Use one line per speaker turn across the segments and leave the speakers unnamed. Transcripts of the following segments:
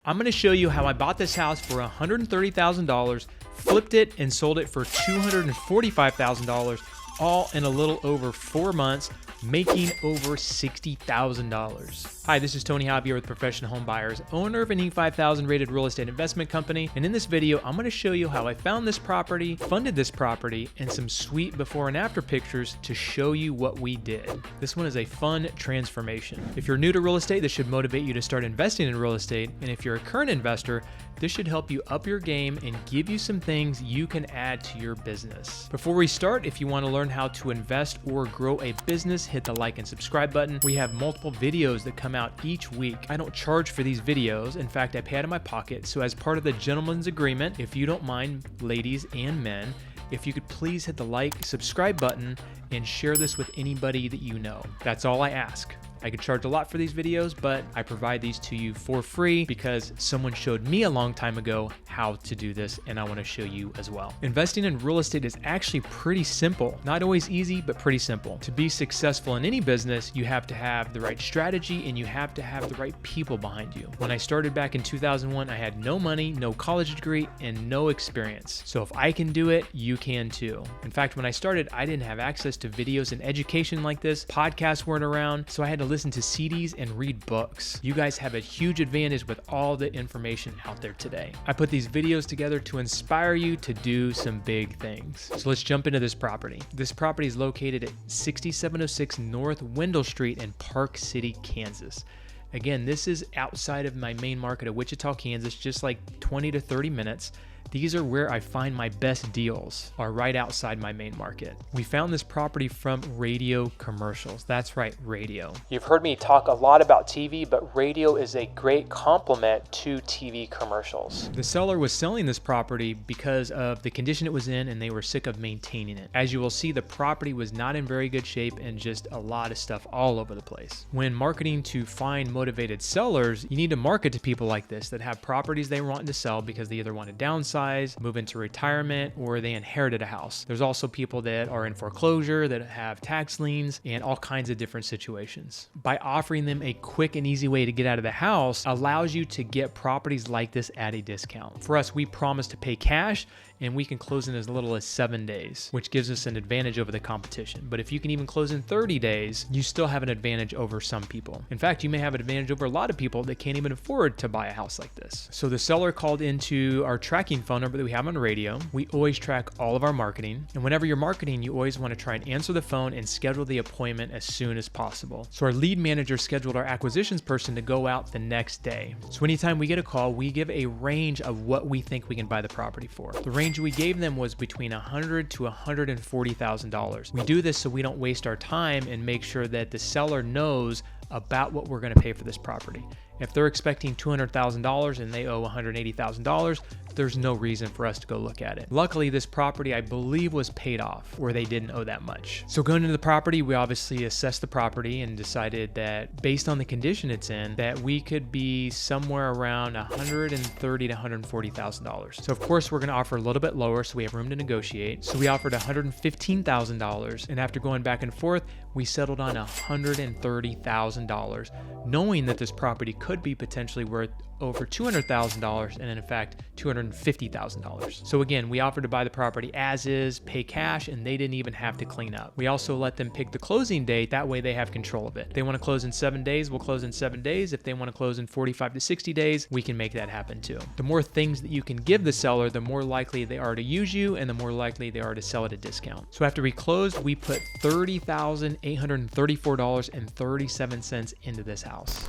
I'm going to show you how I bought this house for $130,000, flipped it and sold it for $245,000, all in a little over 4 months, making over $60,000. Hi, this is Tony Javier with Professional Home Buyers, owner of an E5000 rated real estate investment company. And in this video, I'm going to show you how I found this property, funded this property, and some sweet before and after pictures to show you what we did. This one is a fun transformation. If you're new to real estate, this should motivate you to start investing in real estate. And if you're a current investor, this should help you up your game and give you some things you can add to your business. Before we start, if you want to learn how to invest or grow a business, hit the like and subscribe button. We have multiple videos that come out each week. I don't charge for these videos. In fact, I pay out of my pocket. So as part of the gentleman's agreement, if you don't mind, ladies and men, if you could please hit the like, subscribe button and share this with anybody that you know. That's all I ask. I could charge a lot for these videos, but I provide these to you for free because someone showed me a long time ago how to do this, and I want to show you as well. Investing in real estate is actually pretty simple. Not always easy, but pretty simple. To be successful in any business, you have to have the right strategy and you have to have the right people behind you. When I started back in 2001, I had no money, no college degree, and no experience. So if I can do it, you can too. In fact, when I started, I didn't have access to videos and education like this. Podcasts weren't around, so I had to listen to CDs and read books. You guys have a huge advantage with all the information out there today. I put these videos together to inspire you to do some big things. So let's jump into this property. This property is located at 6706 North Wendell Street in Park City, Kansas. Again, this is outside of my main market of Wichita, Kansas, just like 20 to 30 minutes. These are where I find my best deals, are right outside my main market. We found this property from radio commercials. That's right, radio. You've heard me talk a lot about TV, but radio is a great complement to TV commercials. The seller was selling this property because of the condition it was in, and they were sick of maintaining it. As you will see, the property was not in very good shape and just a lot of stuff all over the place. When marketing to find motivated sellers, you need to market to people like this that have properties they want to sell because they either want to downsize, move into retirement, or they inherited a house. There's also people that are in foreclosure, that have tax liens, and all kinds of different situations. By offering them a quick and easy way to get out of the house allows you to get properties like this at a discount. For us, we promise to pay cash, and we can close in as little as 7 days, which gives us an advantage over the competition. But if you can even close in 30 days, you still have an advantage over some people. In fact, you may have an advantage over a lot of people that can't even afford to buy a house like this. So the seller called into our tracking phone number that we have on the radio. We always track all of our marketing. And whenever you're marketing, you always want to try and answer the phone and schedule the appointment as soon as possible. So our lead manager scheduled our acquisitions person to go out the next day. So anytime we get a call, we give a range of what we think we can buy the property for. The range we gave them was between $100,000 to $140,000. We do this so we don't waste our time and make sure that the seller knows about what we're going to pay for this property. If they're expecting $200,000 and they owe $180,000, there's no reason for us to go look at it. Luckily, this property, I believe, was paid off where they didn't owe that much. So going into the property, we obviously assessed the property and decided that based on the condition it's in, that we could be somewhere around $130,000 to $140,000. So of course, we're going to offer a little bit lower so we have room to negotiate. So we offered $115,000, and after going back and forth, we settled on $130,000, knowing that this property could be potentially worth over $200,000 and in fact $250,000. So again, we offered to buy the property as is, pay cash, and they didn't even have to clean up. We also let them pick the closing date. That way they have control of it. If they want to close in 7 days, we'll close in 7 days. If they want to close in 45 to 60 days, we can make that happen too. The more things that you can give the seller, the more likely they are to use you and the more likely they are to sell at a discount. So after we closed, we put $30,834.37 into this house.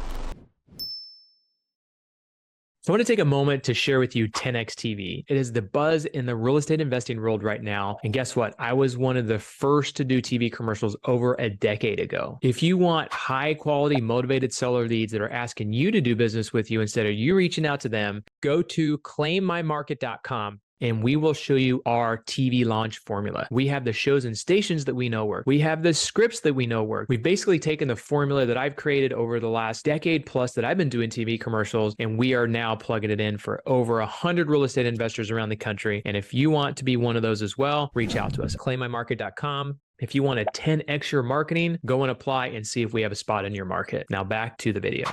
So I want to take a moment to share with you 10X TV. It is the buzz in the real estate investing world right now. And guess what? I was one of the first to do TV commercials over a decade ago. If you want high quality, motivated seller leads that are asking you to do business with you instead of you reaching out to them, go to claimmymarket.com. and we will show you our TV launch formula. We have the shows and stations that we know work. We have the scripts that we know work. We've basically taken the formula that I've created over the last decade plus that I've been doing TV commercials, and we are now plugging it in for over 100 real estate investors around the country. And if you want to be one of those as well, reach out to us, claimmymarket.com. If you want a 10x your marketing, go and apply and see if we have a spot in your market. Now back to the video.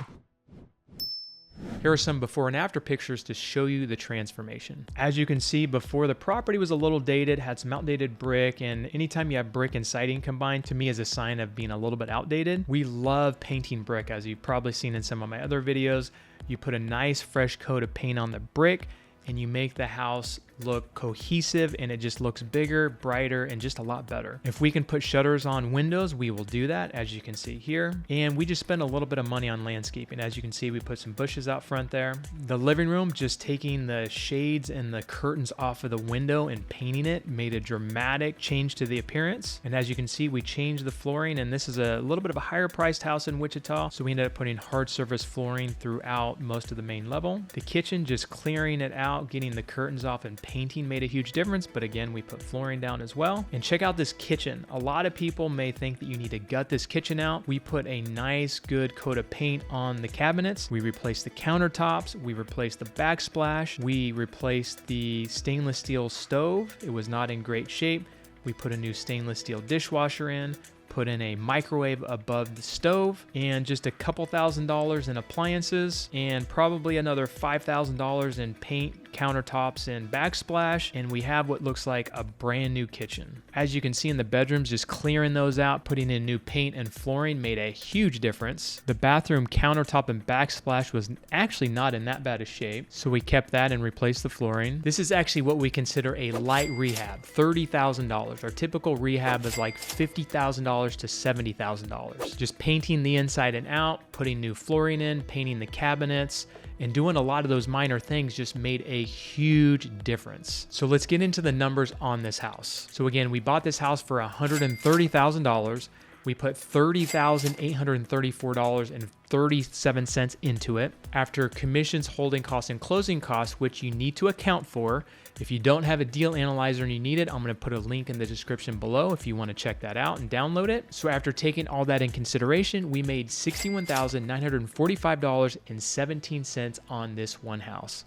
Here are some before and after pictures to show you the transformation. As you can see, before the property was a little dated, had some outdated brick, and anytime you have brick and siding combined, to me is a sign of being a little bit outdated. We love painting brick, as you've probably seen in some of my other videos. You put a nice fresh coat of paint on the brick and you make the house look cohesive, and it just looks bigger, brighter, and just a lot better. If we can put shutters on windows, we will do that, as you can see here. And we just spend a little bit of money on landscaping. As you can see, we put some bushes out front there. The living room, just taking the shades and the curtains off of the window and painting it made a dramatic change to the appearance. And as you can see, we changed the flooring, and this is a little bit of a higher priced house in Wichita, so we ended up putting hard surface flooring throughout most of the main level. The kitchen, just clearing it out, getting the curtains off, and painting made a huge difference, but again, we put flooring down as well. And check out this kitchen. A lot of people may think that you need to gut this kitchen out. We put a nice, good coat of paint on the cabinets. We replaced the countertops. We replaced the backsplash. We replaced the stainless steel stove. It was not in great shape. We put a new stainless steel dishwasher in, put in a microwave above the stove, and just a couple $1,000s in appliances, and probably another $5,000 in paint, countertops, and backsplash, and we have what looks like a brand new kitchen. As you can see in the bedrooms, just clearing those out, putting in new paint and flooring made a huge difference. The bathroom countertop and backsplash was actually not in that bad a shape, so we kept that and replaced the flooring. This is actually what we consider a light rehab, $30,000. Our typical rehab is like $50,000 to $70,000. Just painting the inside and out, putting new flooring in, painting the cabinets, and doing a lot of those minor things just made a huge difference. So let's get into the numbers on this house. So again, we bought this house for $130,000. We put $30,834.37 into it. After commissions, holding costs, and closing costs, which you need to account for. If you don't have a deal analyzer and you need it, I'm going to put a link in the description below if you want to check that out and download it. So after taking all that in consideration, we made $61,945.17 on this one house.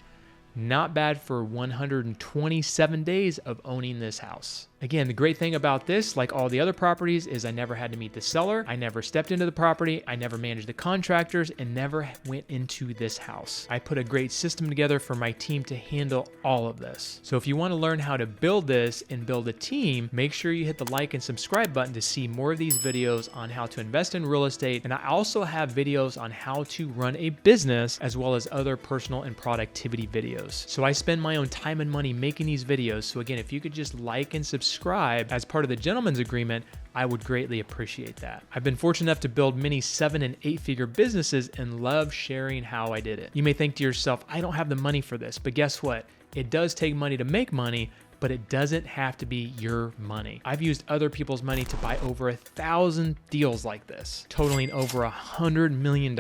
Not bad for 127 days of owning this house. Again, the great thing about this, like all the other properties, is I never had to meet the seller. I never stepped into the property. I never managed the contractors and never went into this house. I put a great system together for my team to handle all of this. So if you want to learn how to build this and build a team, make sure you hit the like and subscribe button to see more of these videos on how to invest in real estate. And I also have videos on how to run a business, as well as other personal and productivity videos. So I spend my own time and money making these videos. So again, if you could just like and subscribe as part of the gentleman's agreement, I would greatly appreciate that. I've been fortunate enough to build many 7- and 8-figure businesses and love sharing how I did it. You may think to yourself, I don't have the money for this, but guess what? It does take money to make money, but it doesn't have to be your money. I've used other people's money to buy over 1,000 deals like this, totaling over $100 million.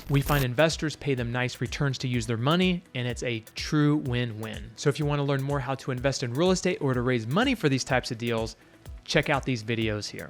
We find investors pay them nice returns to use their money, and it's a true win-win. So if you want to learn more how to invest in real estate or to raise money for these types of deals, check out these videos here.